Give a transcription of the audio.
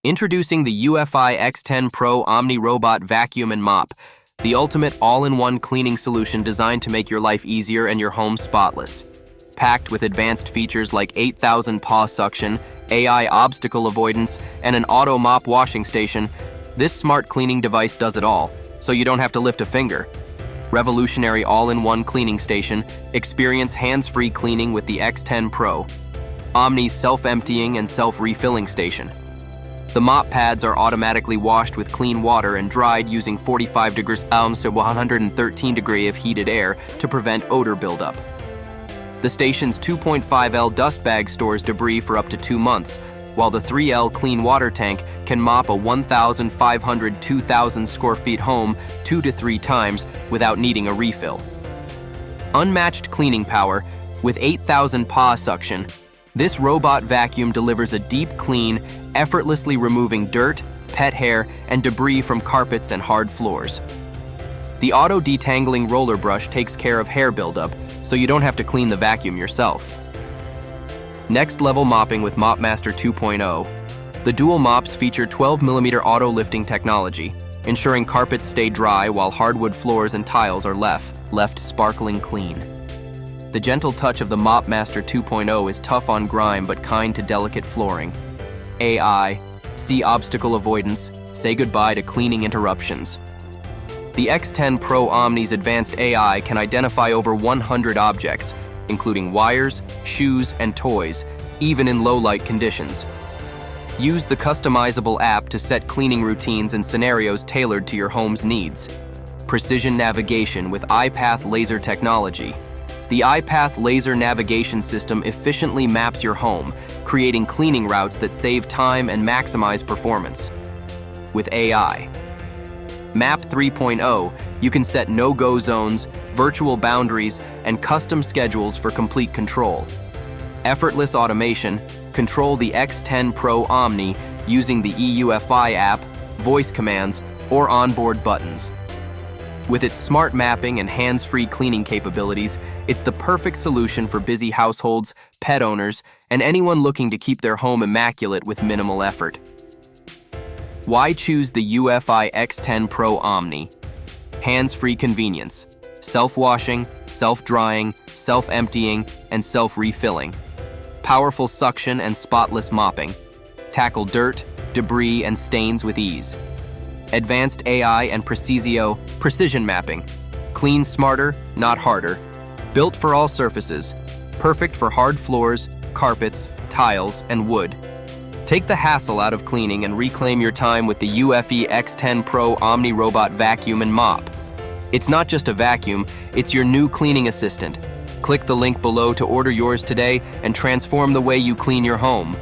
Introducing the Eufy X10 Pro Omni Robot Vacuum and Mop, the ultimate all-in-one cleaning solution designed to make your life easier and your home spotless. Packed with advanced features like 8,000 paw suction, AI obstacle avoidance, and an auto mop washing station, this smart cleaning device does it all, so you don't have to lift a finger. Revolutionary all-in-one cleaning station, experience hands-free cleaning with the X10 Pro. Omni's self-emptying and self-refilling station. The mop pads are automatically washed with clean water and dried using 45 degrees to 113 degrees of heated air to prevent odor buildup. The station's 2.5L dust bag stores debris for up to 2 months, while the 3L clean water tank can mop a 1,500-2,000 square feet home 2 to 3 times without needing a refill. Unmatched cleaning power with 8,000 paw suction, this robot vacuum delivers a deep clean, effortlessly removing dirt, pet hair, and debris from carpets and hard floors. The auto detangling roller brush takes care of hair buildup, so you don't have to clean the vacuum yourself. Next level mopping with MopMaster 2.0. The dual mops feature 12mm auto lifting technology, ensuring carpets stay dry while hardwood floors and tiles are left sparkling clean. The gentle touch of the MopMaster 2.0 is tough on grime but kind to delicate flooring. AI, see obstacle avoidance, say goodbye to cleaning interruptions. The X10 Pro Omni's advanced AI can identify over 100 objects, including wires, shoes, and toys, even in low-light conditions. Use the customizable app to set cleaning routines and scenarios tailored to your home's needs. Precision navigation with iPath laser technology. The iPath laser navigation system efficiently maps your home, creating cleaning routes that save time and maximize performance. With AI.Map 3.0, you can set no-go zones, virtual boundaries, and custom schedules for complete control. Effortless automation, control the X10 Pro Omni using the Eufy app, voice commands, or onboard buttons. With its smart mapping and hands-free cleaning capabilities, it's the perfect solution for busy households, pet owners, and anyone looking to keep their home immaculate with minimal effort. Why choose the Eufy X10 Pro Omni? Hands-free convenience, self-washing, self-drying, self-emptying, and self-refilling. Powerful suction and spotless mopping. Tackle dirt, debris, and stains with ease. Advanced AI and precision mapping. Clean smarter, not harder. Built for all surfaces. Perfect for hard floors, carpets, tiles, and wood. Take the hassle out of cleaning and reclaim your time with the Eufy X10 Pro Omni Robot Vacuum and Mop. It's not just a vacuum, it's your new cleaning assistant. Click the link below to order yours today and transform the way you clean your home.